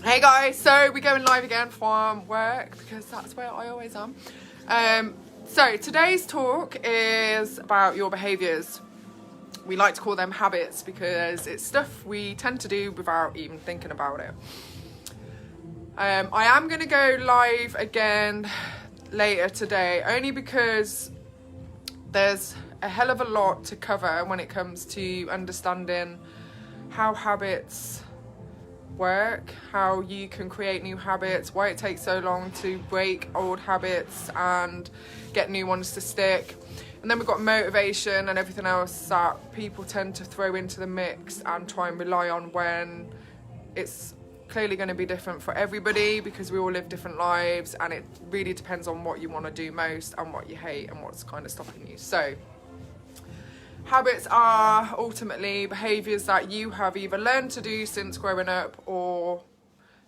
Hey guys, so we're going live again from work because that's where I always am. So today's talk is about your behaviours. We like to call them habits because it's stuff we tend to do without even thinking about it. I am going to go live again later today only because there's a hell of a lot to cover when it comes to understanding how habits work, how you can create new habits, why it takes so long to break old habits and get new ones to stick. And then we've got motivation and everything else that people tend to throw into the mix and try and rely on when it's clearly going to be different for everybody because we all live different lives and it really depends on what you want to do most and what you hate and what's kind of stopping you. So habits are ultimately behaviours that you have either learned to do since growing up or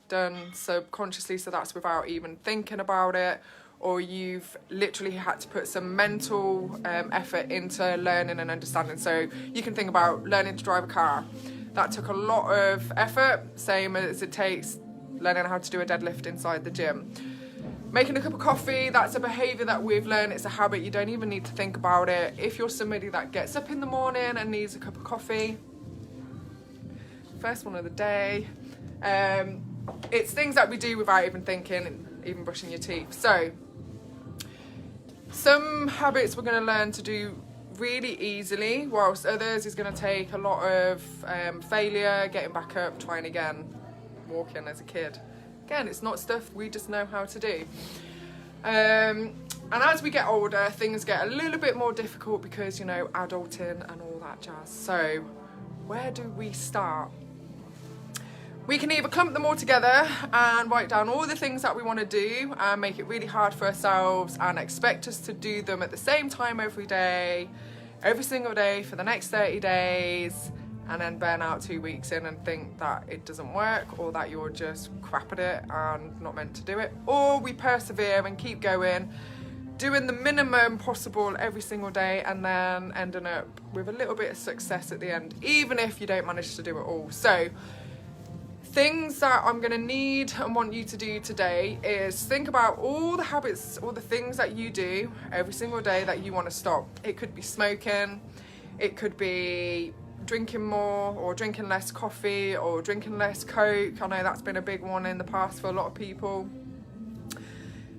done subconsciously, so that's without even thinking about it, or you've literally had to put some mental effort into learning and understanding. So you can think about learning to drive a car. That took a lot of effort, same as it takes learning how to do a deadlift inside the gym. Making a cup of coffee, that's a behaviour that we've learned. It's a habit, you don't even need to think about it. If you're somebody that gets up in the morning and needs a cup of coffee, first one of the day, it's things that we do without even thinking, even brushing your teeth. So, some habits we're going to learn to do really easily, whilst others is going to take a lot of failure, getting back up, trying again, walking as a kid. Again, it's not stuff we just know how to do. And as we get older, things get a little bit more difficult because, you know, adulting and all that jazz. So where do we start? We can either clump them all together and write down all the things that we want to do and make it really hard for ourselves and expect us to do them at the same time every day, every single day for the next 30 days, and then burn out 2 weeks in and think that it doesn't work or that you're just crap at it and not meant to do it. Or we persevere and keep going, doing the minimum possible every single day and then ending up with a little bit of success at the end, even if you don't manage to do it all. So things that I'm going to need and want you to do today is think about all the habits, all the things that you do every single day that you want to stop. It could be smoking, it could be drinking more or drinking less coffee or drinking less Coke. I know that's been a big one in the past for a lot of people.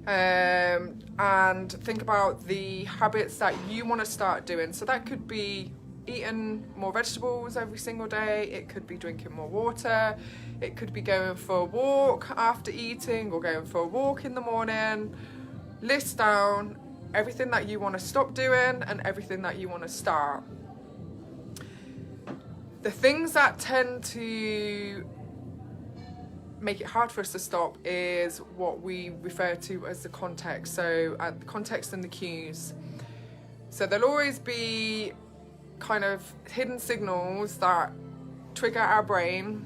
And think about the habits that you want to start doing. So that could be eating more vegetables every single day, it could be drinking more water, it could be going for a walk after eating or going for a walk in the morning. List down everything that you want to stop doing and everything that you want to start. The things that tend to make it hard for us to stop is what we refer to as the context. So the context and the cues. So there'll always be kind of hidden signals that trigger our brain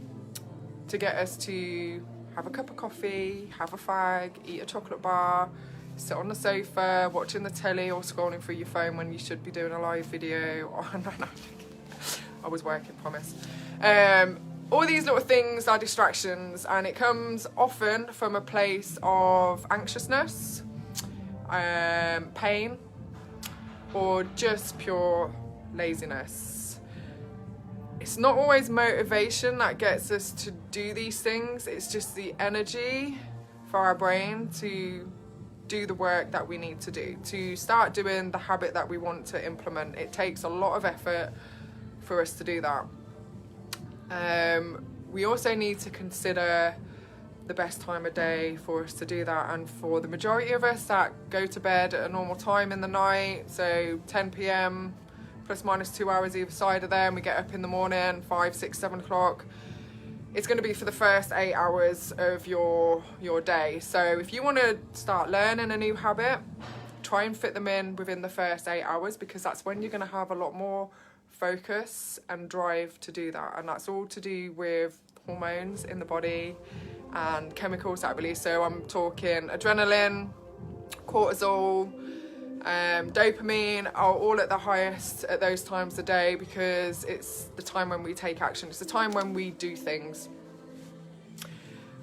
to get us to have a cup of coffee, have a fag, eat a chocolate bar, sit on the sofa, watching the telly or scrolling through your phone when you should be doing a live video. Or no. I was working, promise. All these little things are distractions, and it comes often from a place of anxiousness, pain, or just pure laziness. It's not always motivation that gets us to do these things, it's just the energy for our brain to do the work that we need to do, to start doing the habit that we want to implement. It takes a lot of effort for us to do that. We also need to consider the best time of day for us to do that, and for the majority of us that go to bed at a normal time in the night, so 10 p.m. plus minus 2 hours either side of there, and we get up in the morning 5, 6, 7 o'clock, it's going to be for the first 8 hours of your day. So if you want to start learning a new habit, try and fit them in within the first 8 hours, because that's when you're going to have a lot more focus and drive to do that. And that's all to do with hormones in the body and chemicals that are released. So I'm talking adrenaline, cortisol, dopamine are all at the highest at those times of the day, because it's the time when we take action. It's the time when we do things.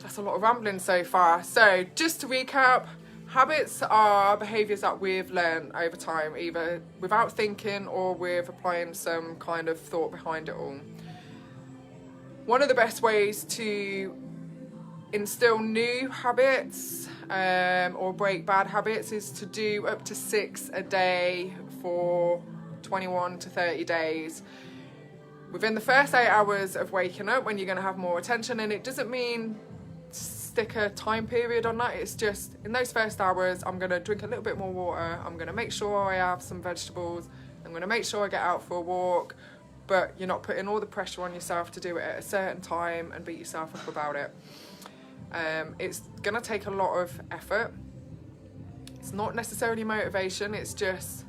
That's a lot of rambling so far. So just to recap, habits are behaviours that we've learned over time, either without thinking or with applying some kind of thought behind it all. One of the best ways to instill new habits or break bad habits is to do up to 6 a day for 21 to 30 days. Within the first 8 hours of waking up, when you're going to have more attention, and it doesn't mean stick a time period on that, it's just in those first hours I'm going to drink a little bit more water, I'm going to make sure I have some vegetables, I'm going to make sure I get out for a walk, but you're not putting all the pressure on yourself to do it at a certain time and beat yourself up about it. It's going to take a lot of effort. It's not necessarily motivation, it's just,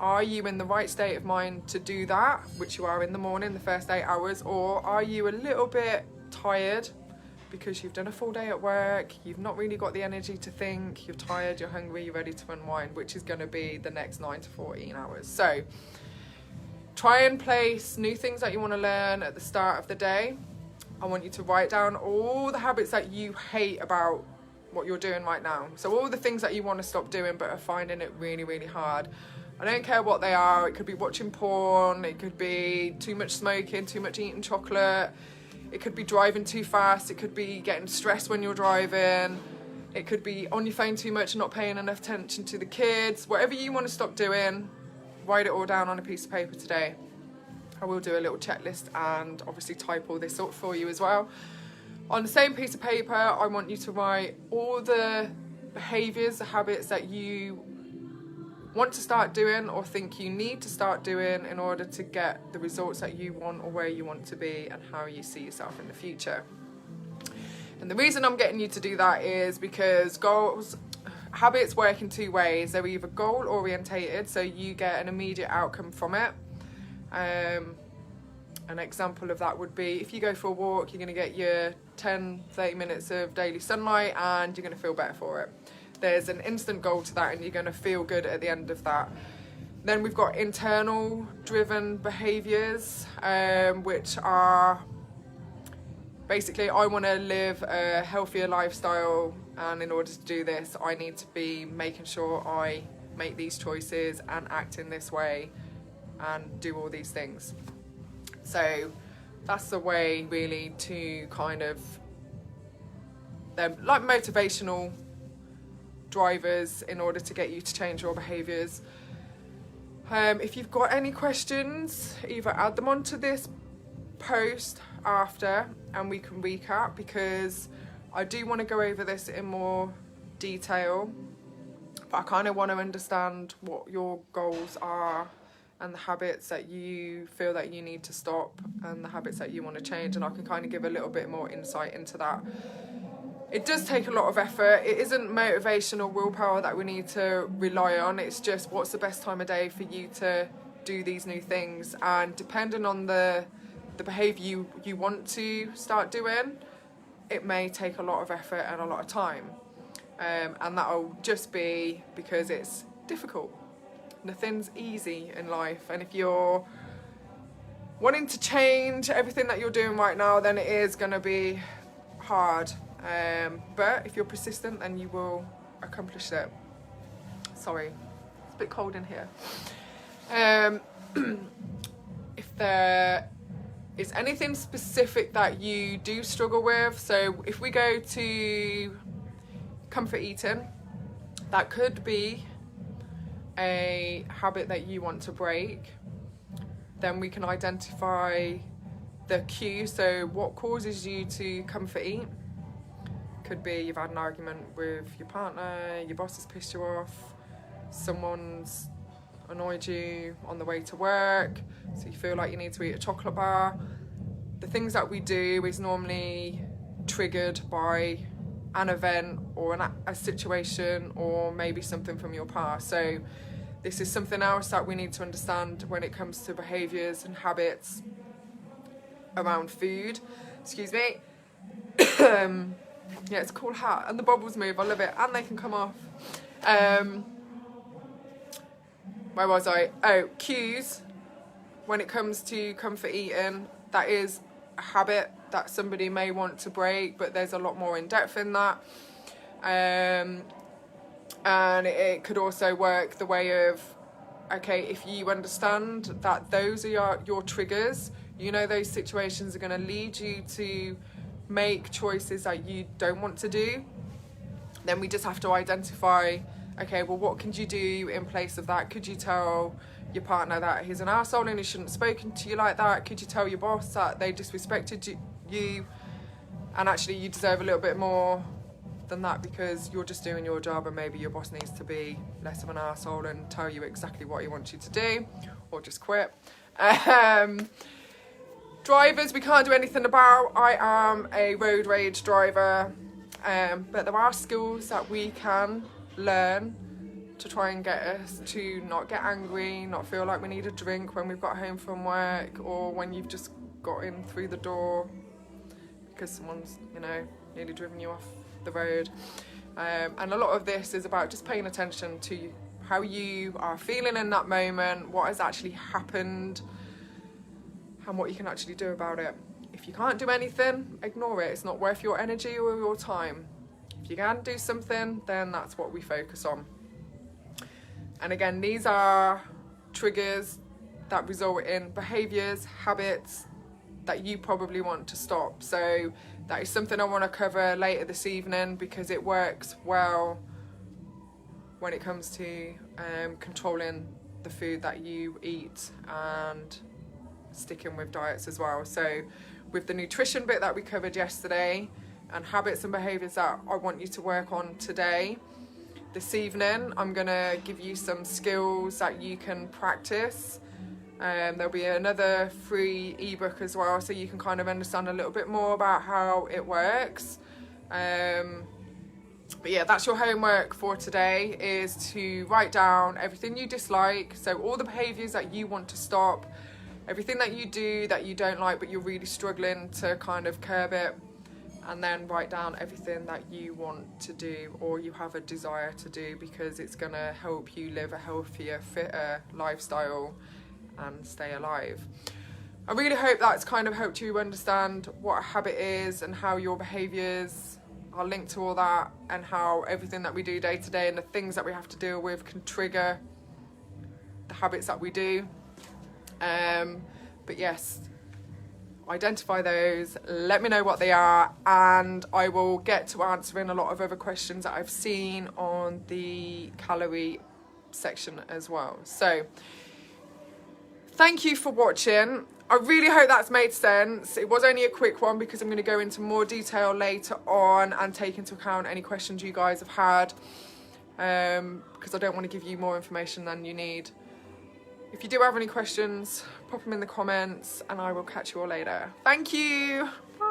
are you in the right state of mind to do that, which you are in the morning, the first 8 hours, or are you a little bit tired because you've done a full day at work, you've not really got the energy to think, you're tired, you're hungry, you're ready to unwind, which is going to be the next 9 to 14 hours. So try and place new things that you want to learn at the start of the day. I want you to write down all the habits that you hate about what you're doing right now. So all the things that you want to stop doing but are finding it really, really hard. I don't care what they are. It could be watching porn, it could be too much smoking, too much eating chocolate, it could be driving too fast, it could be getting stressed when you're driving, it could be on your phone too much and not paying enough attention to the kids. Whatever you want to stop doing, write it all down on a piece of paper today. I will do a little checklist and obviously type all this up for you as well. On the same piece of paper, I want you to write all the behaviours, the habits that you want to start doing or think you need to start doing in order to get the results that you want or where you want to be and how you see yourself in the future. And the reason I'm getting you to do that is because habits work in 2 ways. They're either goal orientated, so you get an immediate outcome from it. An example of that would be if you go for a walk, you're going to get your 10-30 minutes of daily sunlight and you're going to feel better for it. There's an instant goal to that and you're going to feel good at the end of that. Then we've got internal driven behaviours, which are basically, I want to live a healthier lifestyle, and in order to do this I need to be making sure I make these choices and act in this way and do all these things. So that's the way really to kind of, they're like motivational drivers in order to get you to change your behaviours. If you've got any questions, either add them onto this post after and we can recap, because I do want to go over this in more detail, but I kind of want to understand what your goals are and the habits that you feel that you need to stop and the habits that you want to change, and I can kind of give a little bit more insight into that. It does take a lot of effort. It isn't motivation or willpower that we need to rely on. It's just what's the best time of day for you to do these new things, and depending on the behaviour you want to start doing, it may take a lot of effort and a lot of time, and that'll just be because it's difficult. Nothing's easy in life, and if you're wanting to change everything that you're doing right now, then it is going to be hard, but if you're persistent then you will accomplish it. Sorry, it's a bit cold in here. If there is anything specific that you do struggle with, so if we go to comfort eating, that could be a habit that you want to break. Then we can identify the cue, so what causes you to comfort eat. Could be you've had an argument with your partner, your boss has pissed you off, someone's annoyed you on the way to work, so you feel like you need to eat a chocolate bar. The things that we do is normally triggered by an event or a situation or maybe something from your past. So this is something else that we need to understand when it comes to behaviours and habits around food. Excuse me. Yeah, it's a cool hat and the bubbles move, I love it, and they can come off. Where was I? Oh, cues when it comes to comfort eating. That is a habit that somebody may want to break, but there's a lot more in depth in that. And it could also work the way of, okay, if you understand that those are your triggers, you know those situations are going to lead you to make choices that you don't want to do, then we just have to identify, okay, well, what can you do in place of that? Could you tell your partner that he's an arsehole and he shouldn't have spoken to you like that? Could you tell your boss that they disrespected you and actually you deserve a little bit more than that because you're just doing your job, and maybe your boss needs to be less of an arsehole and tell you exactly what he wants you to do, or just quit. Drivers, we can't do anything about. I am a road rage driver, but there are skills that we can learn to try and get us to not get angry, not feel like we need a drink when we've got home from work, or when you've just got in through the door because someone's, you know, nearly driven you off the road. And a lot of this is about just paying attention to how you are feeling in that moment, what has actually happened, and what you can actually do about it. If you can't do anything, ignore it. It's not worth your energy or your time. If you can do something, then that's what we focus on. And again, these are triggers that result in behaviours, habits that you probably want to stop. So that is something I want to cover later this evening, because it works well when it comes to controlling the food that you eat and sticking with diets as well. So with the nutrition bit that we covered yesterday and habits and behaviours that I want you to work on today, this evening I'm going to give you some skills that you can practice. There'll be another free ebook as well, so you can kind of understand a little bit more about how it works. But yeah, that's your homework for today, is to write down everything you dislike, so all the behaviours that you want to stop, everything that you do that you don't like but you're really struggling to kind of curb it, and then write down everything that you want to do or you have a desire to do, because it's going to help you live a healthier, fitter lifestyle and stay alive. I really hope that's kind of helped you understand what a habit is and how your behaviours are linked to all that, and how everything that we do day to day and the things that we have to deal with can trigger the habits that we do. But yes, identify those, let me know what they are, and I will get to answering a lot of other questions that I've seen on the calorie section as well. So thank you for watching. I really hope that's made sense. It was only a quick one because I'm going to go into more detail later on and take into account any questions you guys have had, because I don't want to give you more information than you need. If you do have any questions, pop them in the comments and I will catch you all later. Thank you. Bye.